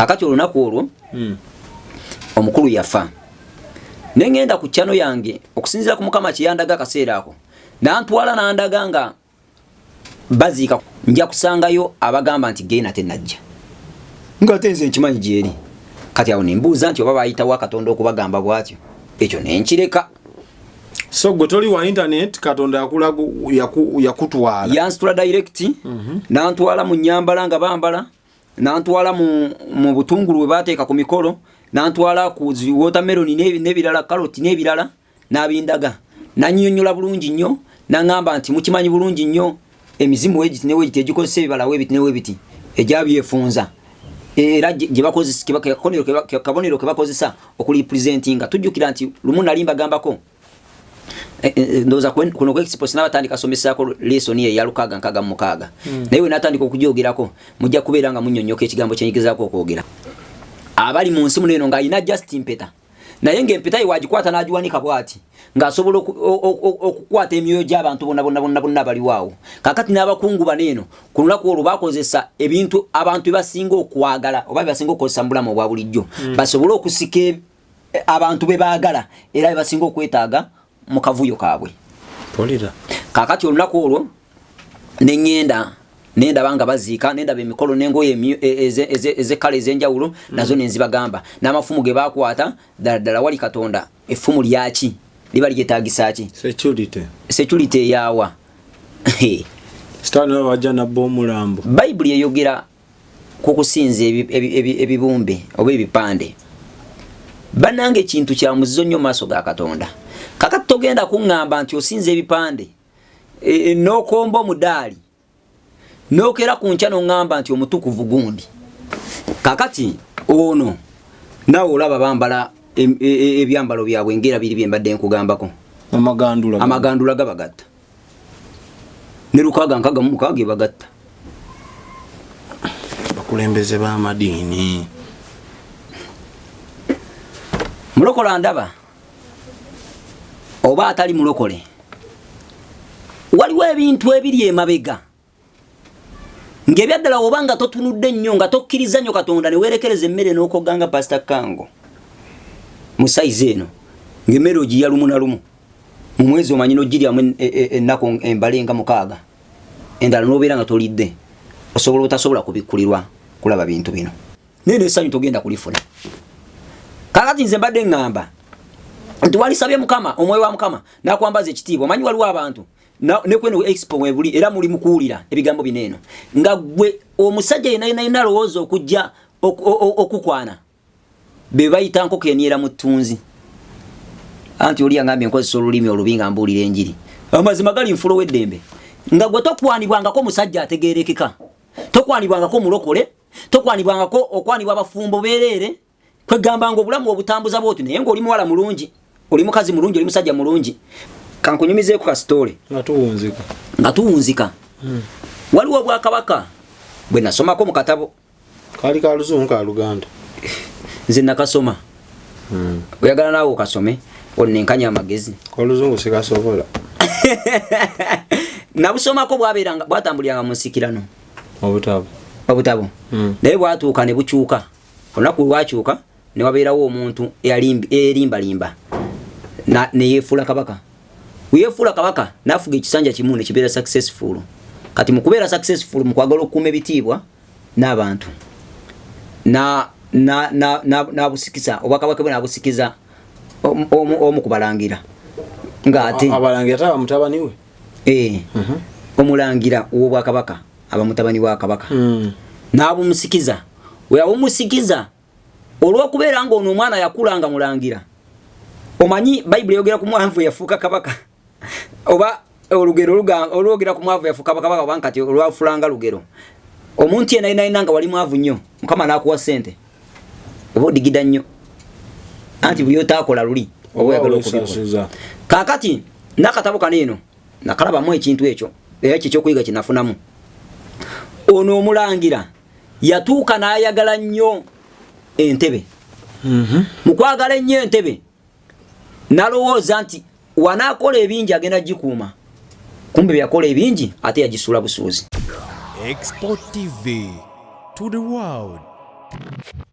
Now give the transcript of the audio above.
kakati olunaku olwo omukulu yafa nengenda ku channel yange okusinzira ku mukama kiyandaga akaseera ako nantwala nandaga nga bazika nja kusangayo abagamba nti genda tenajja nga tenze nkimanyi jeri kati awo nimbuuza nti oba bayita wa Katonda okubagamba bwatyo ekyo nenkireka. So gwe toli wa internet Katonda yakulagu yakutwala yansitula direct nantwala mu nyambala nga bambala nantwala mu butungulu bwe bateeka ku mikolo nantwala ku watermelon n'ebirala carrot n'ebirala nabindaga nanyonyola bulungi nnyo nangamba nti mukimanyi bulungi nnyo emizimu wegiti ne wegiti egikozesa ebibala webiti ne webiti ejabyefunza era gye bakozesa kabonero ke bakozesa okurepresentinga tujjukira nti lumu nalimba gambako ndoza kuno kwexpose n'abatandika somesako lesson ye ya lukaga nkaga mukaga naye natandika okujogirako mujja kubeera nga munyonyoka ekigambo kyenyigezaako okwogera abali mu nsi muno nga ina Justin Peter naye ng'empeta ye wagikwata n'agiwanika bwati ng'asobola okukwata emyoyo gy'abantu bonna bali waawo kakati n'abakungu baneeno ku lunaku olwo bakozesa ebintu abantu basinga okwagala oba basinga okukozesa mu bulamu obwa bulijjo basobole okusika abantu be baagala era be basinga okwetaaga mu kavuyo kaabwe polira kakati olunaku olwo nenda banga baziika nenda bemikolo nengoye ezekale ezenjawulo nazo nenzibagamba n'amafumu ge bakwata ddala wali Katonda effumu lyaki liba lyetaagisa ki security yawa stano wajja na bomulambo Bible yeyogera ku kusinza ebibumbe oba ebipande banange kintu kya muzizo nnyo maaso ga Katonda kakati togenda kuŋŋamba nti osinza ebipande n'okomba omudaali nokera kuncha n'oŋŋamba nti omutukuvu gundi kakati ono nawe olaba bambala ebyambalo byabwe ngera biri byembadde nkugambako amagandula gabagatta ne lukaga nkaga mu mukaga bagatta bakulembeze b'amadiini mulokola ndaba oba atali mulokole waliwo ebintu ebiri emabega ngebyaddala obanga totunudde nnyo nga tokkiriza nnyo Katonda ne werekereza emmere n'okoganga Pastor Kango mu size eno ng'emmere ogiya lumu na lumu mu mwezi omanyi n'ogiryamu ennaku embale nga mukaaga endala n'obeera nga tolidde osobola otasobola kubikkulirwa kulaba bintu bino naye n'essanyu togenda kulifuna kakati nze mbadde ŋŋamba nti walisabye Mukama omwoyo wa Mukama n'akwambaza ekitiibwa omanyi waliwo abantu ne kweno expo webuli era muli mukuulira ebigambo bineeno nga gwe omusajja yenayina lowooza okujja okukwana be bayita nkoko eniera mu ttunzi anti oli yangambye nkozesa olulimi olubi nga mbuulira enjiri amazima gali nfulo w'eddembe nga gwe tokwanibwangako musajja ategeerekeka tokwanibwangako mulokole tokwanibwangako okwanibwa abafumbo beereere kwegamba nga obulamu obutambuza bwoti naye ng'oli muwala mulungi oli mukazi mulungi oli musajja mulungi kankunyumizeeko ka story nga tuwunzika waliwo obwakabaka bwe nasomako mu katabo kali ka luzungu ka Luganda nze nakasoma oyagala naawe okasome onnenkanya amagezi oluzungu sikasobola nabusomako bwatambuliranga mu nsikirano obutabo naye bwatuuka ne bukyuka olunaku lwakyuka ne wabeerawo omuntu eyalimbalimba neyefuula kabaka uyefuula kabaka nafuga ekisanja kimu ne kibeera successful kati mu kubeera successful mu kwagala okukuuma ebitiibwa n'abantu nabusikiza obwakabaka bwe nabusikiza omu kubalangira ng'ate abalangira taba mutabani we omulangira w'obwakabaka aba mutabani wa kabaka n'abumusikiza we abumusikiza olw'okubeera ng'ono omwana yakulanga mulangira omanyi Bible yogera ku mwanvu yafuuka kabaka oba olugero olwogera ku mwavu yafuuka kabaka oba nkati olwafulanga lugero omuntu yenayina nga wali mwavu nnyo Mukama n'akuwa ssente oba odigida nnyo anti buli otaakola luli oba oyagala okubikola kaakati n'akatabo kaneeno nakalabamu ekintu ekyo era kyekyokuyiga kyenafunamu ono omulangira yatuuka n'ayagala nnyo entebe mu kwagala ennyo entebe nalowooza nti wanaakola ebingi agenda gikuuma kumbe byakola ebingi ate yagisuula busuuzi. Export TV to the world.